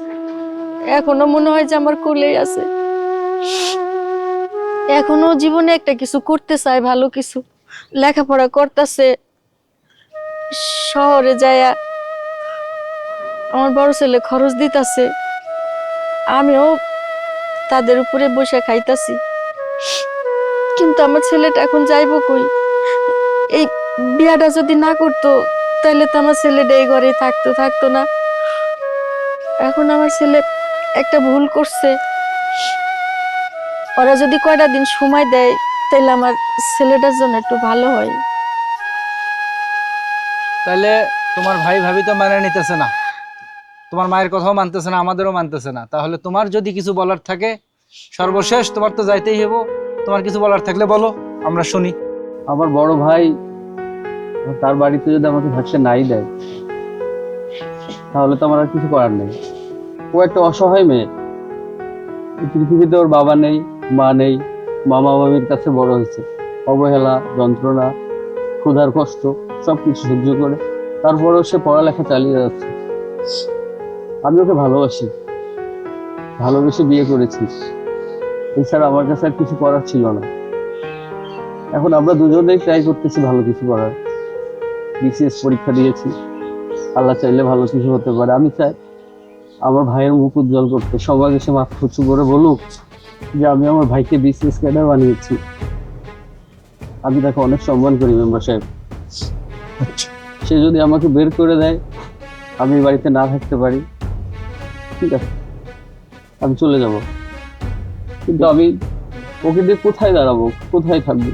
এখনো মনে হয় যে আমার কোলেই আছে। এখনো জীবনে একটা কিছু করতে চায়, ভালো কিছু লেখাপড়া করতেছে। শহরে যায়া আমার বড় ছেলে খরচ দিতেছে, আমিও তাদের উপরে বসে খাইতাছি। কিন্তু আমার ছেলেটা এখন যাইবো কই? এই বিয়াটা যদি না করতো তাহলে তো আমার ছেলেটা এই ঘরে থাকতো না। এখন আমার ছেলে একটা ভুল করছে, ওরা যদি কয়টা দিন সময় দেয় তাহলে আমার ছেলেটার জন্য একটু ভালো হয়। তাহলে তোমার ভাই ভাবি তো মেনে নিতেছে না, তোমার মায়ের কথাও মানতেছে না, আমাদেরও মানতেছে না। তাহলে তোমার যদি কিছু বলার থাকে, সর্বশেষ তোমার তো যাইতেই হবো। তোমার কিছু বলার থাকলে বলো, আমরা শুনি। আমার বড় ভাই তার বাড়িতে যদি আমাকে ভাগসে নাই দেয়, তাহলে তো আমার আর কিছু করার নেই। ও একটা অসহায় মেয়ে, এই পৃথিবীতে ওর বাবা নেই, মা নেই, মামা মামির কাছে বড় হয়েছে। অবহেলা, যন্ত্রণা, ক্ষুধার কষ্ট সবকিছু সহ্য করে তারপরেও সে পড়ালেখা চালিয়ে যাচ্ছে। আমি ওকে ভালোবেসে বিয়ে করেছি। এছাড়া আমার কাছে আর কিছু করার ছিল না। এখন আমরা দুজনেই ট্রাই করতেছি ভালো কিছু করার। বিসিএস পরীক্ষা দিয়েছি, আল্লাহ চাইলে ভালো কিছু হতে পারে। আমি চাই আমার ভাইয়ের মুখ উজ্জ্বল করতে, সবাই এসে মাথা উঁচু করে বলুক যে আমি আমার ভাইকে বিসিএস ক্যাডার বানিয়েছি। আমি তাকে অনেক সম্মান করি মেম্বার সাহেব। সে যদি আমাকে বের করে দেয়, আমি বাড়িতে না থাকতে পারি, ঠিক আছে, আমি চলে যাব। কিন্তু আমি ওকে দিয়ে কোথায় দাঁড়াবো, কোথায় থাকবো?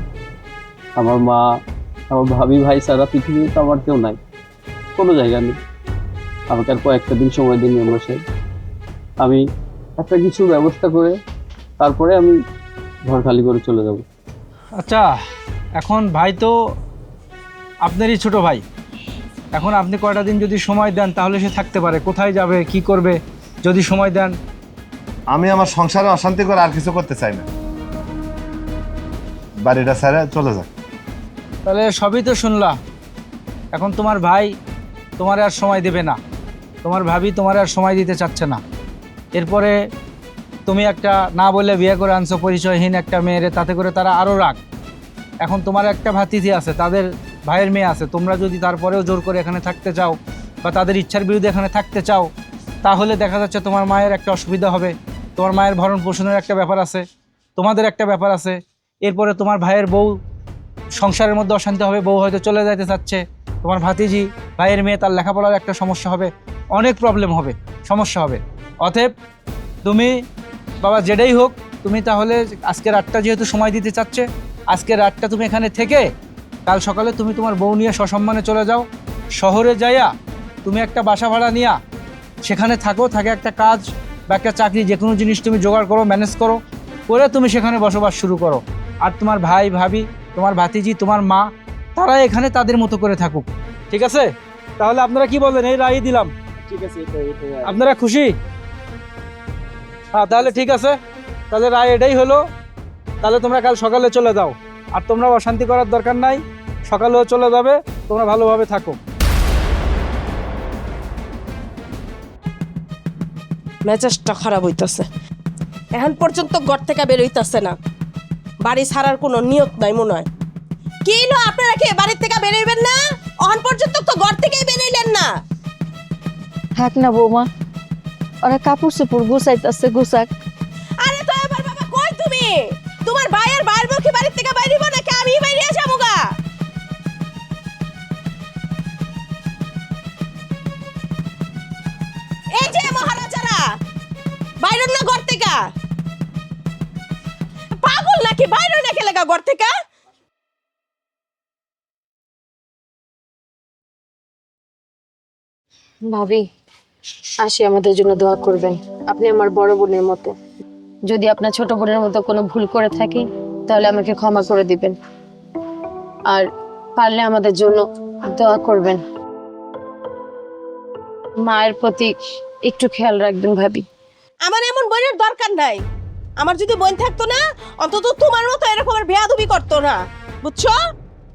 আমার মা, আমার ভাবি, ভাই ছাড়া পৃথিবীতে তো আমার কেউ নাই, কোনো জায়গা নেই। আমাকে আর কয়েকটা দিন সময় দিন মেম্বার সাহেব, আমি একটা কিছু ব্যবস্থা করে তারপরে আমি ঘর খালি করে চলে যাব। আচ্ছা, এখন ভাই তো আপনারই ছোট ভাই, এখন আপনি কয়টা দিন যদি সময় দেন তাহলে সে থাকতে পারে। কোথায় যাবে, কি করবে, যদি সময় দেন। আমি আমার সংসারে অশান্তি করে আর কিছু করতে চাই না, বাড়িটা ছেড়ে চলে যাক। তাহলে সবই তো শুনলা, এখন তোমার ভাই তোমার আর সময় দেবে না, তোমার ভাবি তোমার আর সময় দিতে চাচ্ছে না। এরপরে তুমি একটা না বলে বিয়ে করে আনছো পরিচয়হীন একটা মেয়েরে, তাতে করে তারা আরও রাগ। এখন তোমার একটা ভাতিজি আছে, তাদের ভাইয়ের মেয়ে আছে, তোমরা যদি তারপরেও জোর করে এখানে থাকতে চাও বা তাদের ইচ্ছার বিরুদ্ধে এখানে থাকতে চাও, তাহলে দেখা যাচ্ছে তোমার মায়ের একটা অসুবিধা হবে, তোমার মায়ের ভরণ পোষণের একটা ব্যাপার আছে, তোমাদের একটা ব্যাপার আছে। এরপরে তোমার ভাইয়ের বউ সংসারের মধ্যে অশান্তি হবে, বউ হয়তো চলে যাইতে চাচ্ছে, তোমার ভাতিজি ভাইয়ের মেয়ে তার লেখাপড়ার একটা সমস্যা হবে, অনেক প্রবলেম হবে, সমস্যা হবে। অতএব তুমি বাবা যেটাই হোক, তুমি তাহলে আজকে রাতটা যেহেতু সময় দিতে চাচ্ছে, আজকে রাতটা তুমি এখানে থেকে কাল সকালে তুমি তোমার বউ নিয়ে সসম্মানে চলে যাও। শহরে যাইয়া তুমি একটা বাসা ভাড়া নিয়া সেখানে থাকো, থাকে একটা কাজ বা একটা চাকরি, যে কোনো জিনিস তুমি জোগাড় করো, ম্যানেজ করো, করে তুমি সেখানে বসবাস শুরু করো। আর তোমার ভাই ভাবি, তোমার ভাতিজি, তোমার মা, তারা এখানে তাদের মতো করে থাকুক। ঠিক আছে? তাহলে আপনারা কি বলেন? এই রায় দিলাম। ঠিক আছে, আপনারা খুশি? হ্যাঁ, তাহলে ঠিক আছে, তাহলে রায় এটাই হলো। তাহলে তোমরা কাল সকালে চলে যাও, আর তোমরা অশান্তি করার দরকার নাই, সকালেও চলে যাবে, তোমরা ভালোভাবে থাকো। মেজাজটা খারাপ হইতাছে, এখন পর্যন্ত ঘর থেকে বের হইতাছে না, বাড়ি ছাড়ার কোনো নিয়ত নাই মনে হয়। কি হলো, আপনারা কি বাড়ির থেকে বেরোইবেন না? এখন পর্যন্ত তো ঘর থেকেই বেরোইলেন না। থাক না বৌমা, ওরা কাপড় চোপড় গুছাইতেছে, গুছাক। আরে তো এবার বাবা কই তুমি? তোমার ভাইয়ের বাইর বউ কি বাড়ির থেকে বাইরিব নাকি আমি বাইরে যাবো গা? এই যে মহারাজারা, বাইরের না ঘর থেকে? পাগল নাকি, বাইরে না খেলে ঘর থেকে? ভাবি, আসি, আমাদের জন্য দোয়া করবেন। আপনি আমার বড় বোনের মতো, যদি আপনার ছোট বোনের মতো কোনো ভুল করে থাকি তাহলে আমাকে ক্ষমা করে দিবেন, আর পারলে আমাদের জন্য দোয়া করবেন। মায়ের প্রতি একটু খেয়াল রাখবেন ভাবি। আমার এমন বোনের দরকার নাই। আমার যদি বোন থাকতো না, অন্তত তোমার মতো এরকমের বেয়াদবি করতো না, বুঝছো?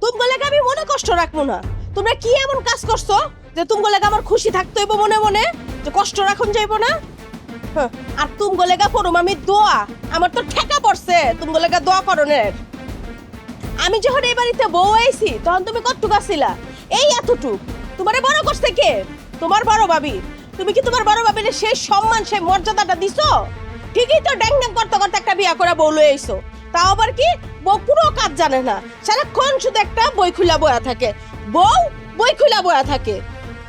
তোমাগুলোকে আমি মনে কষ্ট রাখবো না। তোমরা কি এমন কাজ করছো যে তোমাগুলোকে আমার খুশি থাকতে হইব মনে মনে, যে কষ্ট রাখুন যাইব না? হ্যাঁ, আর তোমাগুলোকে পড়ুম আমি দোয়া, আমার তো ঠেকা পড়ছে তোমাগুলোকে দোয়া করণের। আমি যখন এই বাড়িতে বউ আইছি তখন তুমি কতটুকু আছিলা? এই এতটুক। তোমারে বড় করছে কে? তোমার বড় ভাবি। তুমি কি তোমার বড় ভাবির সেই সম্মান, সেই মর্যাদাটা দিছো? ঠিকই তো, ড্যাং ড্যাং করতে করতে একটা বিয়া করে বউ লয়ে আইছো। তাও আবার কি, বউ পুরো কাজ জানে না, সারাক্ষণ শুধু একটা বই খুলা বয়া থাকে। বউ বই খুলা বয়া থাকে।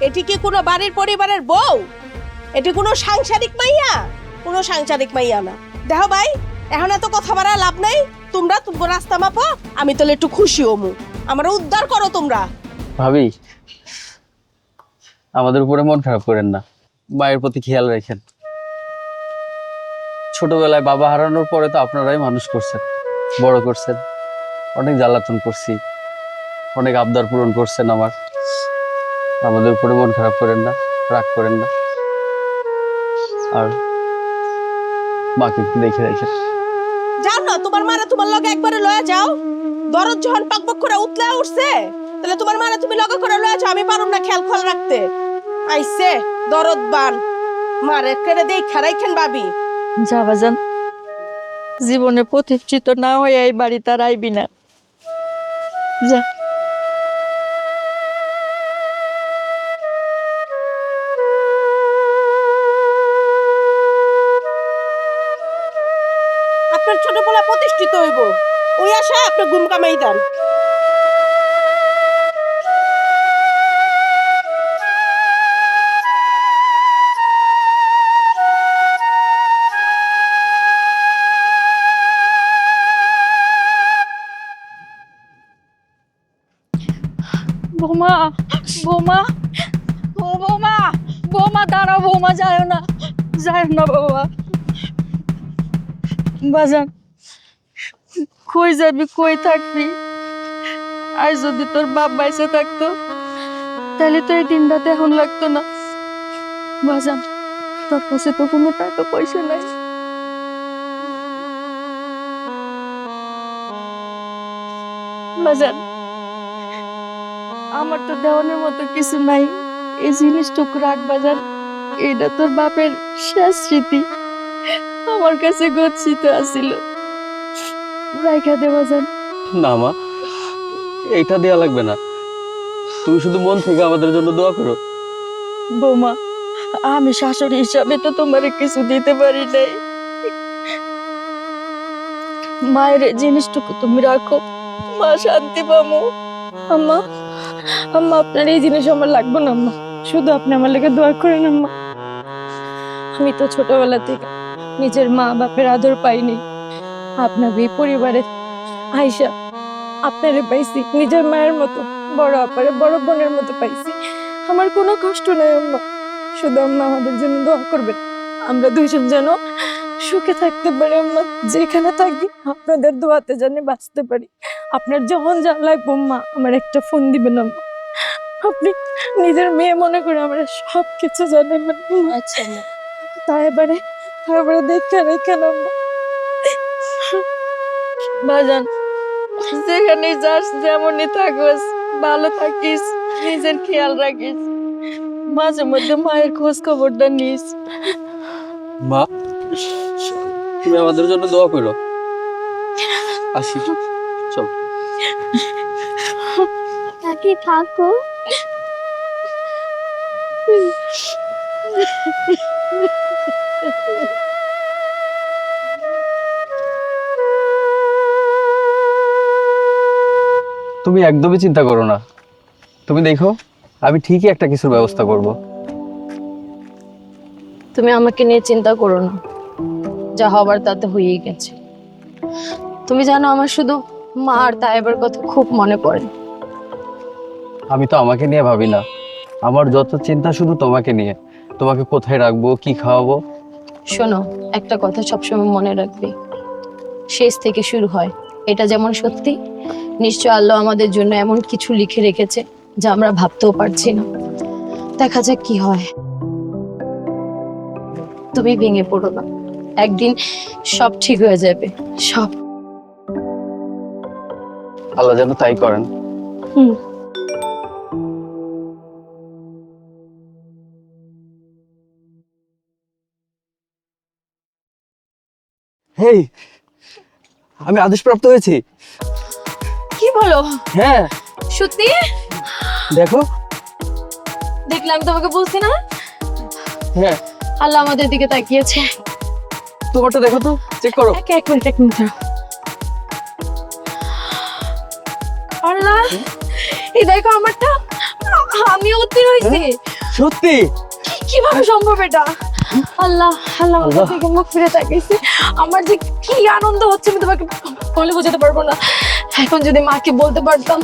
এটি কি কোনো বাড়ির পরিবারের বউ? এটি কোনো সাংসারিক মাইয়া? কোনো সাংসারিক মাইয়া না। দেখো ভাই, এখন এত কথা বাড়া লাভ নাই। তোমরা তোমার রাস্তা মাপো, আমি তাহলে একটু খুশি হমু। আমার উদ্ধার করো তোমরা। ভাবি, আমাদের উপরে মন খারাপ করেন না, মায়ের প্রতি খেয়াল রাখেন। ছোটবেলায় বাবা হারানোর পরে তো আপনারাই মানুষ করছেন, বড় করছেন, অনেক জ্বালাতন করছি, অনেক আবদার পূরণ করছেন আমার। আমাদের উপরে মন খারাপ করেন না, রাগ করেন না, আর মাকে একটু দেখে রাখেন। যাও না, তোমার মারা তোমার লগে একবারে লয়ে যাও। দরদ যখন পাকপক করে উতলে উঠছে, তাহলে তোমার মারা তুমি লগে করে লয়ে যাও। আমি পারুম না খেয়াল খোয়াল রাখতে। আইছে দরদ বান, মারে করে দেখা রাখেন ভাবি। যাবাজান, জীবনে প্রতিষ্ঠিত না হয়ে এই বাড়ি তার আইবি না, যা। আপনার ছোট পোলা প্রতিষ্ঠিত হইব, ওই আশায় আপনি ঘুম কামাই দেন। বৌমা, বৌমা, ও বৌমা, বৌমা দাঁড়াও, বৌমা যায় না, যায় না বৌমা। বাজান, কই যাবি, কই থাকবি? আর যদি তোর বাপ বাইসে থাকতো তাহলে তো এই দিনটা এখন লাগতো না। বাজান, তোর কাছে তো কোনো টাকা পয়সা নাই। বাজান, আমার তো দেওয়ানোর মতো কিছু নাই, এই জিনিসটুকু রাখ বাজান। এটা তোর বাপের শেষ স্মৃতি, আমার কাছে গচ্ছিত আসিল, রাইখা দে বাজান। না মা, এইটা দেয়া লাগবে না। তুমি শুধু মন থেকে আমাদের জন্য দোয়া করো। বৌমা, আমি শাশুড়ি হিসাবে তো তোমার কিছু দিতে পারি নাই। মায়ের এই জিনিসটুকু তুমি রাখো, মা শান্তি পামো। আম্মা, আম্মা আপনার এই জিনিস আমার লাগবে না আম্মা, শুধু আপনি আমার লেগে দোয়া করেন আম্মা। আমি তো ছোটবেলা থেকে নিজের মা বাপের আদর পাইনি, আপনার এই পরিবারে আইসা আপনারে পাইছি নিজের মায়ের মতো, বড় আপারে বড় বোনের মতো পাইছি। আমার কোনো কষ্ট নাই আম্মা, শুধু আম্মা আমাদের জন্য দোয়া করবেন, আমরা দুইজন যেন সুখে থাকতে পারি আম্মা। যেখানে থাকি আপনাদের দোয়াতে জানি বাঁচতে পারি। আপনার যখন যা লাগবে আম্মা আমার একটা ফোন দিবেন আম্মা, আপনি নিজের মেয়ে মনে করে আমরা সব কিছু জানেন। আচ্ছা তারপরে দেখে রেখেন আম্মা। বাজান, যেখানে যাস যেমনই থাকস, ভালো থাকিস, নিজের খেয়াল রাখিস, মাঝে মধ্যে মায়ের খোঁজ খবরটা নিস। মা, তুমি আমাদের জন্য দোয়া করো। আসি, চল। কাকি থাকো। তুমি একদমই চিন্তা করো না। তুমি দেখো, আমি ঠিকই একটা কিছুর ব্যবস্থা করব। তুমি আমাকে নিয়ে চিন্তা করো না, যা হবার তাতে হয়েই গেছে। তুমি জানো আমার শুধু মা আর তাইবার কথা খুব মনে পড়ে। আমি তো আমাকে নিয়ে ভাবি না, আমার যত চিন্তা শুধু তোমাকে নিয়ে। তোমাকে কোথায় রাখবো, কি খাওয়াবো। শোনো, একটা কথা সবসময় মনে রাখবে, শেষ থেকে শুরু হয়, এটা যেমন সত্যি, নিশ্চয় আল্লাহ আমাদের জন্য এমন কিছু লিখে রেখেছে যা আমরা ভাবতেও পারছি না। দেখা যাক কি হয়। তুমি ভেঙে পড়ো না, একদিন সব ঠিক হয়ে যাবে, সব। আল্লাহ যেন তাই করেন। হেই, আমি আদেশপ্রাপ্ত হয়েছি। কি বলো? হ্যাঁ, সত্যি? দেখো। দেখলাম, তোমাকে বলছি না, হ্যাঁ, আল্লাহ আমাদের দিকে তাকিয়েছে। তোমারটা দেখো তো, চেক করো। এক মিনিট। আল্লাহ, এই দেখো আমারটা, আমি উত্তীর্ণ হয়েছি। সত্যি? কিভাবে সম্ভব এটা? আল্লাহ আল্লাহ আমার থেকে মুখ ফিরে তাকিয়েছে। আমার যে কি আনন্দ হচ্ছে আমি তোমাকে বলে বোঝাতে পারবো না। এখন যদি মাকে বলতে পারতাম,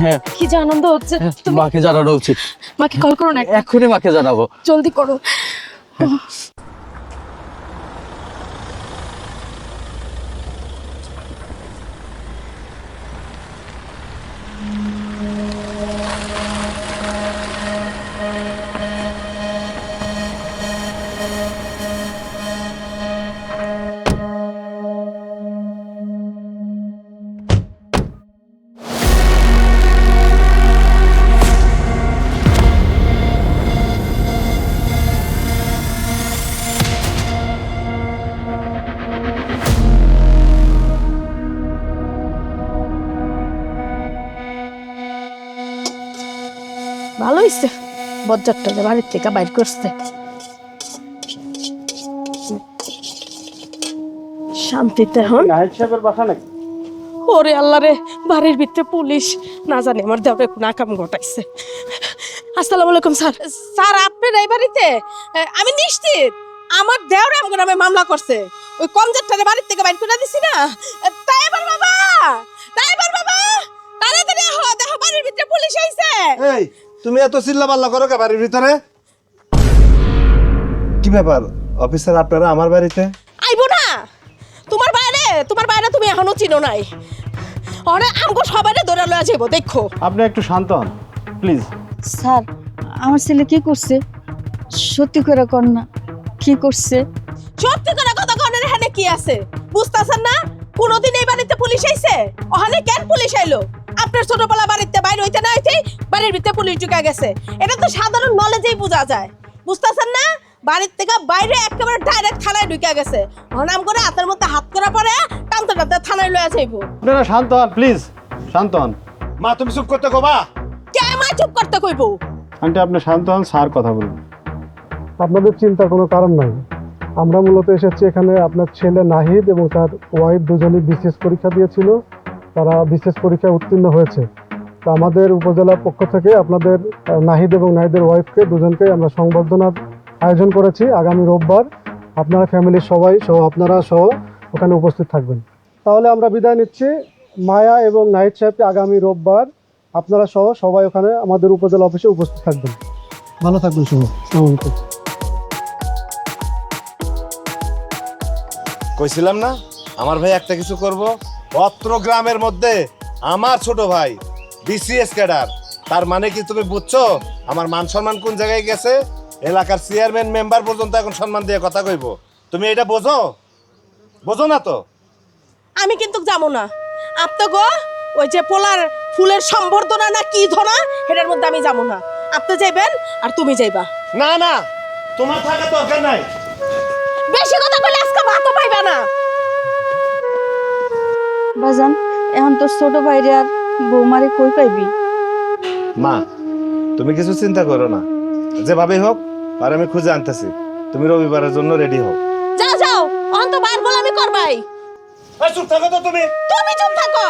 হ্যাঁ, কি যে আনন্দ হচ্ছে। মাকে জানানো উচিত। মাকে কল করো না, এখনই মাকে জানাবো। জলদি করো। ভালো হয়েছে বজ্জারটা বাড়ির থেকে বাইর করছে, শান্তিতে। এখন ওরে আল্লাহ রে, বাড়ির ভিতরে পুলিশ, না জানি আমার দেওয়ারে কোন আকাম ঘটাইছে। আসসালামু আলাইকুম স্যার। স্যার, আপনার এই বাড়িতে? আমি নিশ্চিত আমার দেওরে আমার নামে মামলা করছে। ওই কমজারটারে বাড়ির থেকে বাইর করে দিছি না। তাইবার বাবা, তাড়াতাড়ি দেখো বাড়ির ভিতরে পুলিশ আইছে। এই, তুমি এত চিল্লা পাল্লা করো কে বাড়ির ভিতরে? কি ব্যাপার অফিসার আপনারা আমার বাড়িতে? আইবো না, তোমার বাইরে তুমি এখনো চিনো নাই। অনেক আমগো সবাইরে ধরে লয়ে যাবো, দেখো। আপনি একটু শান্ত হন প্লিজ। স্যার আমার ছেলে কি করছে সত্যি করে কর না, কি করছে? সত্যি করে কথা কনের এখানে কি আছে বুঝতাছেন না? কোনদিন এই বাড়িতে পুলিশ আইছে? ওখানে কেন পুলিশ আইলো? আপনার ছোটবেলা বাড়িতে বাইরে হইতে না হইতে বাড়ির ভিতরে পুলিশ ঢুকে গেছে, এটা তো সাধারণ নলেজেই বোঝা যায়। বুঝতাছেন না? বাড়ির থেকে বাইরে একেবারে ডাইরেক্ট থানায় ঢুকে গেছে। হনাম করে হাতের মধ্যে হাত করা পরে টানতে টানতে থানায় লয়ে যাইবো। আপনারা শান্ত হন প্লিজ, শান্ত হন। মা তুমি চুপ করতে কবা? কে আমায় চুপ করতে কইবো? আন্টি আপনি শান্ত হন, স্যার কথা বলুন। আপনাদের চিন্তার কোনো কারণ নাই। আমরা মূলত এসেছি এখানে, আপনার ছেলে নাহিদ এবং তার ওয়াইফ দুজনেই বিসিএস পরীক্ষা দিয়েছিল, তারা বিসিএস পরীক্ষায় উত্তীর্ণ হয়েছে। তো আমাদের উপজেলার পক্ষ থেকে আপনাদের নাহিদ এবং নাহিদের ওয়াইফকে দুজনকেই আমরা সংবর্ধনার আয়োজন করেছি। আগামী রোববার আপনারা ফ্যামিলির সবাই সহ আপনারা সহ ওখানে উপস্থিত থাকবেন। তাহলে আমরা বিদায় নিচ্ছি। মায়া এবং নাহিদ সাহেবকে আগামী রোববার আপনারা সহ সবাই ওখানে আমাদের উপজেলা অফিসে উপস্থিত থাকবেন। ভালো থাকবেন শুভ। আসসালামু আলাইকুম। কইছিলাম না আমার ভাই একটা কিছু করব। অত্র গ্রামের মধ্যে আমার ছোট ভাই বিসিএস ক্যাডার, তার মানে কি তুমি বুঝছো আমার মান সম্মান কোন জায়গায় গেছে? এলাকার চেয়ারম্যান মেম্বার পর্যন্ত এখন সম্মান দিয়ে কথা কইব। তুমি এটা বোঝো? বোঝো না তো? আমি কিন্তু যাবো না। আপনি গো ওই যে পোলার ফুলের সম্বর্ধনা না কি ধনা, এটার মধ্যে আমি যাবো না। আপনি যাইবেন আর তুমি যাইবা। না না, তোমার থাকা দরকার নাই। বেশি কথা কইলে আজকে ভাতও পাইবা না। বাজান এখন তোর ছোট ভাইরে আর বৌমারে কই পাইবি? মা তুমি কিছু চিন্তা করো না, যেভাবে হোক আর আমি খুঁজে আনতেছি। তুমি রবিবারের জন্য রেডি হও। যাও যাও, অন্ত বার বলে আমি করবাই। চুপ থাকো তো তুমি। তুমি চুপ থাকো।